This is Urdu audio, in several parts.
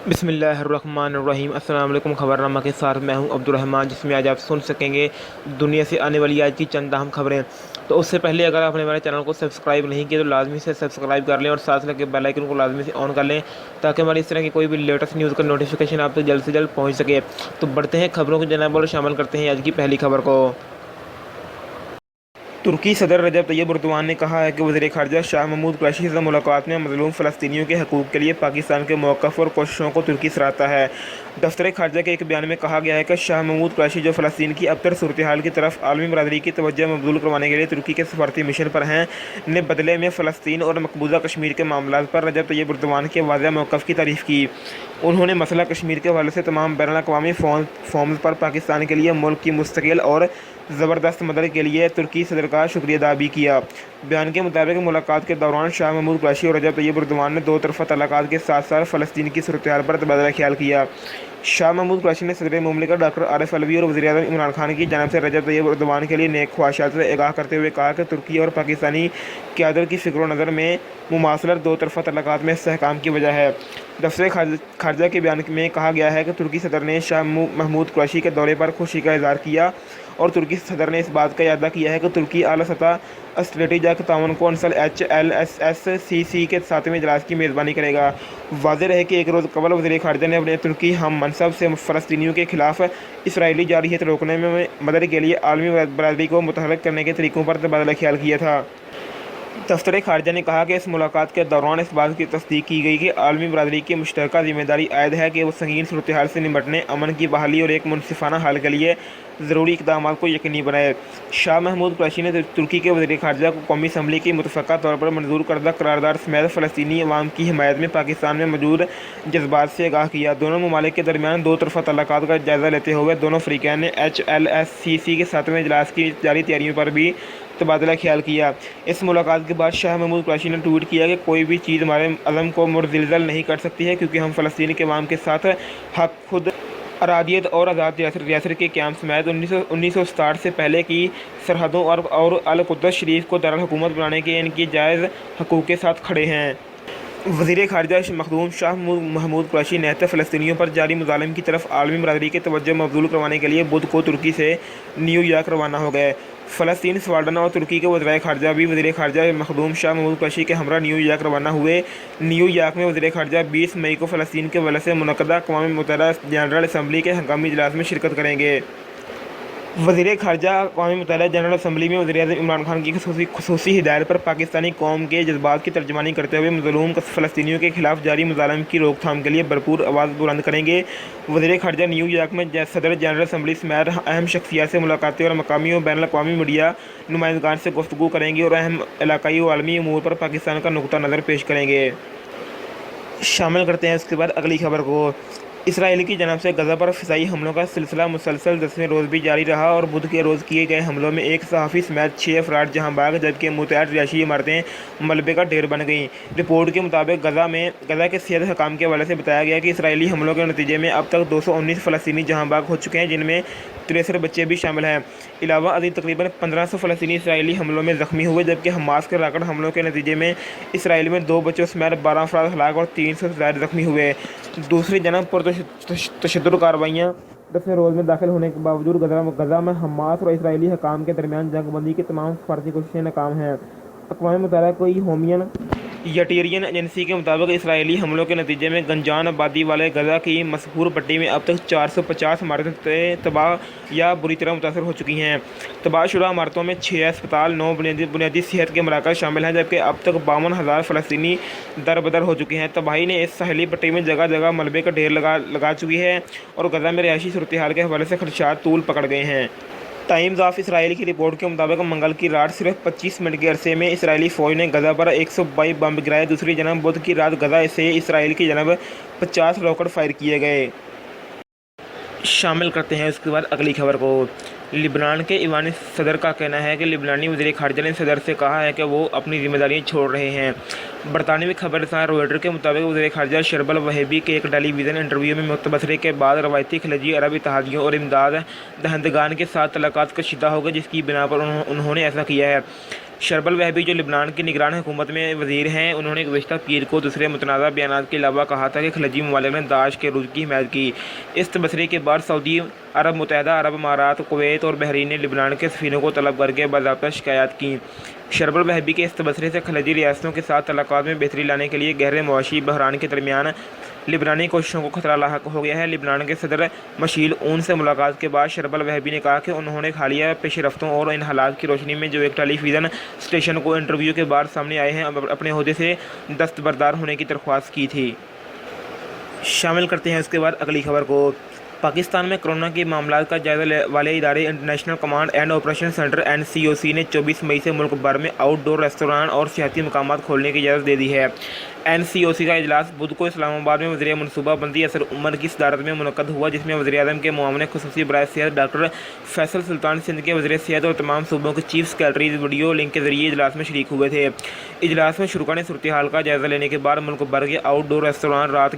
بسم اللہ الرحمن الرحیم۔ السلام علیکم۔ خبرنامہ کے ساتھ میں ہوں عبدالرحمن، جس میں آج آپ سن سکیں گے دنیا سے آنے والی آج کی چند اہم خبریں۔ تو اس سے پہلے اگر آپ نے ہمارے چینل کو سبسکرائب نہیں کیا تو لازمی سے سبسکرائب کر لیں اور ساتھ لگے بیل آئیکن کو لازمی سے آن کر لیں تاکہ ہماری اس طرح کی کوئی بھی لیٹسٹ نیوز کا نوٹیفیکیشن آپ تک جلد سے جلد پہنچ سکے۔ تو بڑھتے ہیں خبروں کی جناب اور شامل کرتے ہیں آج کی پہلی خبر کو۔ ترکی صدر رجب طیب اردوان نے کہا ہے کہ وزیر خارجہ شاہ محمود قریشی سے ملاقات میں مظلوم فلسطینیوں کے حقوق کے لیے پاکستان کے موقف اور کوششوں کو ترکی سراہتا ہے۔ دفتر خارجہ کے ایک بیان میں کہا گیا ہے کہ شاہ محمود قریشی جو فلسطین کی ابتر صورتحال کی طرف عالمی برادری کی توجہ مبذول کروانے کے لیے ترکی کے سفارتی مشن پر ہیں، نے بدلے میں فلسطین اور مقبوضہ کشمیر کے معاملات پر رجب طیب اردوان کے واضح موقف کی تعریف کی۔ انہوں نے مسئلہ کشمیر کے حوالے سے تمام بین الاقوامی فورمز پر پاکستان کے لیے ملک کی مستقل اور زبردست مدد کے لیے ترکی صدر کا شکریہ ادا بھی کیا۔ بیان کے مطابق ملاقات کے دوران شاہ محمود قریشی اور رجب طیب اردوان نے دو طرفہ تعلقات کے ساتھ ساتھ فلسطین کی صورتحال پر تبادلہ خیال کیا۔ شاہ محمود قریشی نے صدر مملکت ڈاکٹر عارف علوی اور وزیر اعظم عمران خان کی جانب سے رجب طیب اردوان کے لیے نیک خواہشات سے آگاہ کرتے ہوئے کہا کہ ترکی اور پاکستانی قیادت کی فکر و نظر میں مماثلت دو طرفہ تعلقات میں استحکام کی وجہ ہے۔ دفتر خارجہ کے بیان میں کہا گیا ہے کہ ترکی صدر نے شاہ محمود قریشی کے دورے پر خوشی کا اظہار کیا اور ترکی صدر نے اس بات کا اعادہ کیا ہے کہ ترکی اعلیٰ سطح اسٹریٹجک تعاون کونسل HLSCC کے 7ویں اجلاس کی میزبانی کرے گا۔ واضح رہے کہ ایک روز قبل وزیر خارجہ نے اپنے ترکی ہم منصب سے فلسطینیوں کے خلاف اسرائیلی جارحیت روکنے میں مدد کے لیے عالمی برادری کو متحرک کرنے کے طریقوں پر تبادلہ خیال کیا تھا۔ دفتر خارجہ نے کہا کہ اس ملاقات کے دوران اس بات کی تصدیق کی گئی کہ عالمی برادری کی مشترکہ ذمہ داری عائد ہے کہ وہ سنگین صورتحال سے نمٹنے، امن کی بحالی اور ایک منصفانہ حل کے لیے ضروری اقدامات کو یقینی بنائے۔ شاہ محمود قریشی نے ترکی کے وزیر خارجہ کو قومی اسمبلی کی متفقہ طور پر منظور کردہ قرارداد سمیت فلسطینی عوام کی حمایت میں پاکستان میں موجود جذبات سے آگاہ کیا۔ دونوں ممالک کے درمیان دو طرفہ تعلقات کا جائزہ لیتے ہوئے دونوں فریقین نے HLSCC کے 7ویں اجلاس کی جاری تیاریوں پر بھی تبادلہ خیال کیا۔ اس ملاقات کے بعد شاہ محمود قریشی نے ٹویٹ کیا کہ کوئی بھی چیز ہمارے عزم کو متزلزل نہیں کر سکتی ہے، کیونکہ ہم فلسطین کے عوام کے ساتھ حق خود ارادیت اور آزاد ریاست کے قیام سمیت 1967 سے پہلے کی سرحدوں اور القدس شریف کو دارالحکومت بنانے کے ان کی جائز حقوق کے ساتھ کھڑے ہیں۔ وزیر خارجہ مخدوم شاہ محمود قریشی نہتے فلسطینیوں پر جاری مظالم کی طرف عالمی برادری کی توجہ مبذول کروانے کے لیے بدھ کو ترکی سے نیو یارک روانہ ہو گئے۔ فلسطین، سویڈن اور ترکی کے وزرائے خارجہ بھی وزیر خارجہ مخدوم شاہ محمود قریشی کے ہمراہ نیو یارک روانہ ہوئے۔ نیو یارک میں وزیر خارجہ 20 مئی کو فلسطین کے حوالے سے منعقدہ اقوام متحدہ جنرل اسمبلی کے ہنگامی اجلاس میں شرکت کریں گے۔ وزیر خارجہ اقوام متحدہ جنرل اسمبلی میں وزیر اعظم عمران خان کی خصوصی ہدایت پر پاکستانی قوم کے جذبات کی ترجمانی کرتے ہوئے مظلوم فلسطینیوں کے خلاف جاری مظالم کی روک تھام کے لیے بھرپور آواز بلند کریں گے۔ وزیر خارجہ نیو یارک میں صدر جنرل اسمبلی سمیت اہم شخصیات سے ملاقاتیں اور مقامی و بین الاقوامی میڈیا نمائندگان سے گفتگو کریں گے اور اہم علاقائی و عالمی امور پر پاکستان کا نقطہ نظر پیش کریں گے۔ شامل کرتے ہیں اس کے بعد اگلی خبر کو۔ اسرائیل کی جانب سے غزہ پر فضائی حملوں کا سلسلہ مسلسل 10ویں روز بھی جاری رہا اور بدھ کے روز کیے گئے حملوں میں ایک صحافی سمیت 6 افراد جہاں بھاگ جبکہ متعدد رہائشی عمارتیں ملبے کا ڈھیر بن گئیں۔ رپورٹ کے مطابق غزہ کے صحت حکام کے حوالے سے بتایا گیا کہ اسرائیلی حملوں کے نتیجے میں اب تک 219 فلسطینی جہاں بھاگ ہو چکے ہیں، جن میں 63 بچے بھی شامل ہیں۔ علاوہ ازیں تقریباً 1500 فلسطینی اسرائیلی حملوں میں زخمی ہوئے، جبکہ حماس کے راکٹ حملوں کے نتیجے میں اسرائیل میں 2 بچوں سمیت 12 افراد ہلاک اور 300 سے زائد زخمی ہوئے۔ دوسری جانب تشدد کارروائیاں 10ویں روز میں داخل ہونے کے باوجود غزہ میں حماس اور اسرائیلی حکام کے درمیان جنگ بندی کی تمام سفارتی کوششیں ناکام ہیں۔ اقوام متحدہ کی ہیومینیٹیرین ایجنسی کے مطابق اسرائیلی حملوں کے نتیجے میں گنجان آبادی والے غزہ کی مسحور پٹی میں اب تک 450 عمارتیں تباہ یا بری طرح متاثر ہو چکی ہیں۔ تباہ شدہ عمارتوں میں 6 اسپتال، 9 بنیادی صحت کے مراکز شامل ہیں، جبکہ اب تک 52,000 فلسطینی دربدر ہو چکے ہیں۔ تباہی نے اس ساحلی پٹی میں جگہ جگہ ملبے کا ڈھیر لگا چکی ہے اور غزہ میں رہائشی صورتحال کے حوالے سے خدشات طول پکڑ گئے ہیں۔ ٹائمز آف اسرائیل کی رپورٹ کے مطابق منگل کی رات صرف 25 منٹ کے عرصے میں اسرائیلی فوج نے غزہ پر 122 بم گرائے۔ دوسری جانب بدھ کی رات غزہ سے اسرائیل کی جانب 50 راکٹ فائر کیے گئے۔ شامل کرتے ہیں اس کے بعد اگلی خبر کو۔ لبنان کے ایوانی صدر کا کہنا ہے کہ لبنانی وزیر خارجہ نے صدر سے کہا ہے کہ وہ اپنی ذمہ داریاں چھوڑ رہے ہیں۔ برطانوی خبر رساں رویٹر کے مطابق وزیر خارجہ شربل وہیبی کے ایک ٹیلی ویژن انٹرویو میں تبصرے کے بعد روایتی خلیجی عرب اتحادیوں اور امداد دہندگان کے ساتھ تعلقات کشیدہ ہو گئے، جس کی بنا پر انہوں نے ایسا کیا ہے۔ شربل وہبی جو لبنان کی نگران حکومت میں وزیر ہیں، انہوں نے گزشتہ پیر کو دوسرے متنازع بیانات کے علاوہ کہا تھا کہ خلیجی ممالک نے داعش کے عروج کی حمایت کی۔ اس تبصرے کے بعد سعودی عرب، متحدہ عرب امارات، کویت اور بحرین نے لبنان کے سفیروں کو طلب کر کے باضابطہ شکایات کیں۔ شربل وہبی کے اس تبصرے سے خلیجی ریاستوں کے ساتھ تعلقات میں بہتری لانے کے لیے گہرے معاشی بحران کے درمیان لبنانی کوششوں کو خطرہ لاحق ہو گیا ہے۔ لبنان کے صدر مشیل اون سے ملاقات کے بعد شربل وہبی نے کہا کہ انہوں نے حالیہ پیش رفتوں اور ان حالات کی روشنی میں جو ایک ٹیلی ویژن اسٹیشن کو انٹرویو کے بعد سامنے آئے ہیں، اپنے عہدے سے دستبردار ہونے کی درخواست کی تھی۔ شامل کرتے ہیں اس کے بعد اگلی خبر کو۔ پاکستان میں کورونا کے معاملات کا جائزہ والے ادارے international command and operation centre (NCOC) نے 24 مئی سے ملک بھر میں آؤٹ ڈور ریستوران اور سیاحتی مقامات کھولنے کی اجازت دے دی ہے۔ NCOC کا اجلاس بدھ کو اسلام آباد میں وزیر منصوبہ بندی اسد عمر کی صدارت میں منعقد ہوا، جس میں وزیر اعظم کے معاون خصوصی برائے صحت ڈاکٹر فیصل سلطان، سندھ کے وزیر صحت اور تمام صوبوں کے چیف سکریٹریز ویڈیو لنک کے ذریعے اجلاس میں شریک ہوئے تھے۔ اجلاس میں شرکاء نے صورتحال کا جائزہ لینے کے بعد ملک بھر کے آؤٹ ڈور ریستوران رات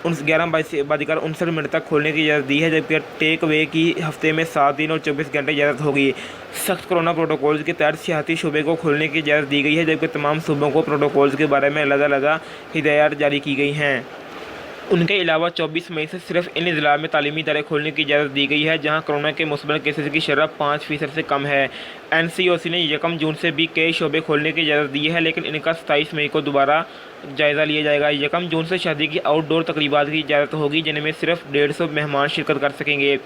11:59 تک کھولنے کی اجازت دی ہے، جبکہ ٹیک اوے کی ہفتے میں 7 دن اور 24 گھنٹے اجازت ہوگی۔ سخت کورونا پروٹوکولز کے تحت سیاحتی شعبے کو کھولنے کی اجازت دی گئی ہے، جبکہ تمام صوبوں کو پروٹوکولز کے بارے میں علیحدہ ہدایات جاری کی گئی ہیں۔ ان کے علاوہ 24 مئی سے صرف ان اضلاع میں تعلیمی ادارے کھولنے کی اجازت دی گئی ہے جہاں کورونا کے مثبت کیسز کی شرح 5% سے کم ہے۔ NCOC نے 1 جون سے بھی کئی شعبے کھولنے کی اجازت دی ہے، لیکن ان کا 27 مئی کو دوبارہ جائزہ لیا جائے گا۔ 1 جون سے شادی کی آؤٹ ڈور تقریبات کی اجازت ہوگی، جن میں صرف 150 مہمان شرکت کر سکیں گے۔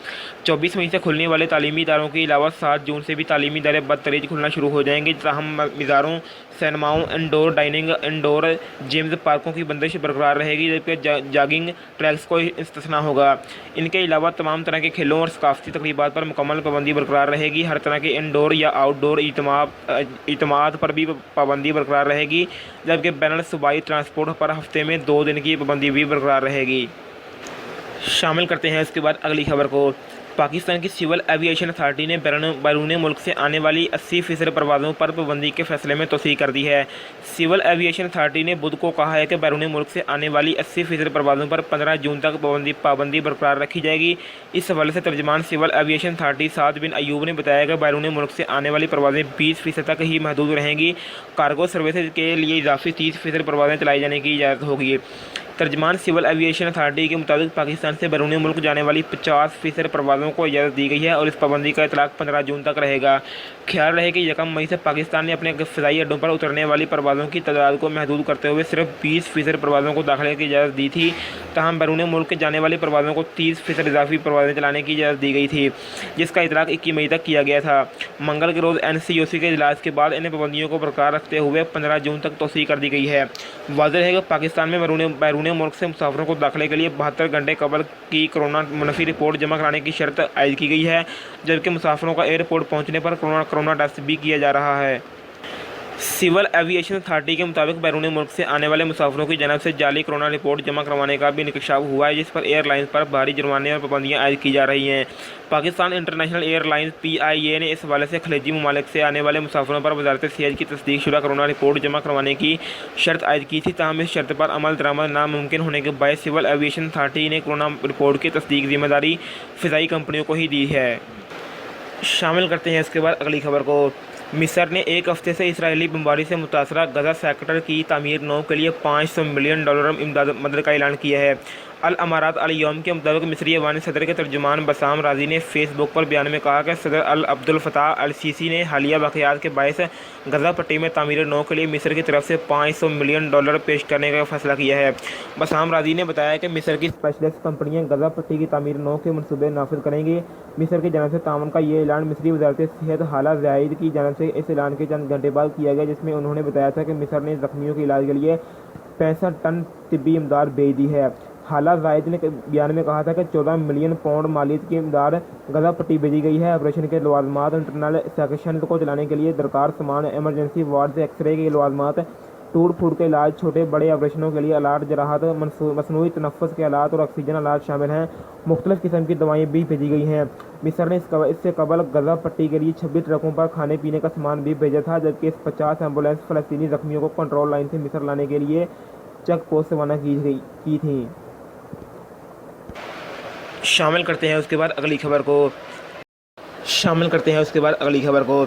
24 مئی سے کھلنے والے تعلیمی اداروں کے علاوہ 7 جون سے بھی تعلیمی ادارے بتدریج کھلنا شروع ہو جائیں گے، تاہم مزاروں، سینماؤں، انڈور ڈائننگ، انڈور جمز، پارکوں کی بندش برقرار رہے گی، جبکہ جاگنگ ٹریکس کو استثناء ہوگا۔ ان کے علاوہ تمام طرح کے کھیلوں اور ثقافتی تقریبات پر مکمل پابندی برقرار رہے گی۔ ہر طرح کے انڈور یا آؤٹ ڈور اجتماعات پر بھی پابندی برقرار رہے گی، جبکہ بین الصوبائی ٹرانسپورٹ پر ہفتے میں 2 دن کی پابندی بھی برقرار رہے گی۔ شامل کرتے ہیں اس کے بعد اگلی خبر کو۔ پاکستان کی سول ایویشن اتھارٹی نے بیرون ملک سے آنے والی 80% پروازوں پر پابندی کے فیصلے میں توسیع کر دی ہے۔ سول ایویشن اتھارٹی نے بدھ کو کہا ہے کہ بیرون ملک سے آنے والی 80% پروازوں پر 15 جون تک پابندی برقرار رکھی جائے گی۔ اس حوالے سے ترجمان سول ایویشن اتھارٹی سعد بن ایوب نے بتایا کہ بیرون ملک سے آنے والی پروازیں 20% تک ہی محدود رہیں گی۔ کارگو سروسز کے لیے اضافی 30% پروازیں چلائی جانے کی اجازت ہوگی۔ ترجمان سول ایویشن اتھارٹی کے مطابق پاکستان سے بیرون ملک جانے والی 50% پروازوں کو اجازت دی گئی ہے اور اس پابندی کا اطلاق 15 جون تک رہے گا۔ خیال رہے کہ 1 مئی سے پاکستان نے اپنے فضائی اڈوں پر اترنے والی پروازوں کی تعداد کو محدود کرتے ہوئے صرف 20% پروازوں کو داخلے کی اجازت دی تھی، تاہم بیرون ملک جانے والی پروازوں کو 30% اضافی پروازیں چلانے کی اجازت دی گئی تھی، جس کا اطلاق 21 مئی تک کیا گیا تھا۔ منگل کے روز NCOC کے اجلاس کے بعد ان پابندیوں کو برقرار رکھتے ہوئے 15 جون تک توسیع کر دی گئی ہے۔ واضح ہے کہ پاکستان میں بیرون ملک سے مسافروں کو داخلے کے لیے 72 گھنٹے قبل کی کورونا منفی رپورٹ جمع کرانے کی شرط عائد کی گئی ہے، جبکہ مسافروں کا ایئرپورٹ پہنچنے پر کورونا ٹیسٹ بھی کیا جا رہا ہے۔ سول ایویشن اتھارٹی کے مطابق بیرون ملک سے آنے والے مسافروں کی جانب سے جعلی کورونا رپورٹ جمع کروانے کا بھی انکشاف ہوا ہے، جس پر ایئر لائنز پر بھاری جرمانے اور پابندیاں عائد کی جا رہی ہیں۔ Pakistan international air lines (PIA) نے اس حوالے سے خلیجی ممالک سے آنے والے مسافروں پر وزارت صحت کی تصدیق شدہ کورونا رپورٹ جمع کروانے کی شرط عائد کی تھی، تاہم اس شرط پر عمل درآمد ناممکن ہونے کے باعث سول ایویشن اتھارٹی نے کورونا رپورٹ کی تصدیق ذمہ داری فضائی کمپنیوں کو ہی دی ہے۔ شامل کرتے ہیں اس کے بعد اگلی خبر کو۔ مصر نے ایک ہفتے سے اسرائیلی بمباری سے متاثرہ غزہ سیکٹر کی تعمیر نو کے لیے $500 ملین امداد مدد کا اعلان کیا ہے۔ الامارات الیوم کے مطابق مصری ایوان صدر کے ترجمان بسام رازی نے فیس بک پر بیان میں کہا کہ صدر عبدالفتاح السیسی نے حالیہ واقعات کے باعث غزہ پٹی میں تعمیر نو کے لیے مصر کی طرف سے $500 ملین پیش کرنے کا فیصلہ کیا ہے۔ بسام رازی نے بتایا کہ مصر کی اسپیشلسٹ کمپنیاں غزہ پٹی کی تعمیر نو کے منصوبے نافذ کریں گی۔ مصر کی جانب سے تعاون کا یہ اعلان مصری وزارت صحت حالہ زائد کی جانب سے اس اعلان کے چند گھنٹے بعد کیا گیا، جس میں انہوں نے بتایا تھا کہ مصر نے زخمیوں کے علاج کے لیے 65 ٹن طبی امداد بھیج دی ہے۔ حالہ زائد نے بیان میں کہا تھا کہ 14 ملین پاؤنڈ مالیت کی امداد غزہ پٹی بھیجی گئی ہے۔ آپریشن کے لوازمات، انٹرنل سیکشن کو چلانے کے لیے درکار سامان، ایمرجنسی وارڈز، ایکس رے کے لوازمات، ٹوٹ پھوٹ کے علاج، چھوٹے بڑے آپریشنوں کے لیے آلات، جراحت، مصنوعی تنفس کے آلات اور آکسیجن آلات شامل ہیں۔ مختلف قسم کی دوائیں بھی بھیجی گئی ہیں۔ مصر نے اس سے قبل غزہ پٹی کے لیے 26 ٹرکوں پر کھانے پینے کا سامان بھی بھیجا تھا، جبکہ 50 ایمبولینس فلسطینی زخمیوں کو کنٹرول لائن سے مصر لانے کے لیے چیک پوسٹ روانہ کی تھیں۔ شامل کرتے ہیں اس کے بعد اگلی خبر کو۔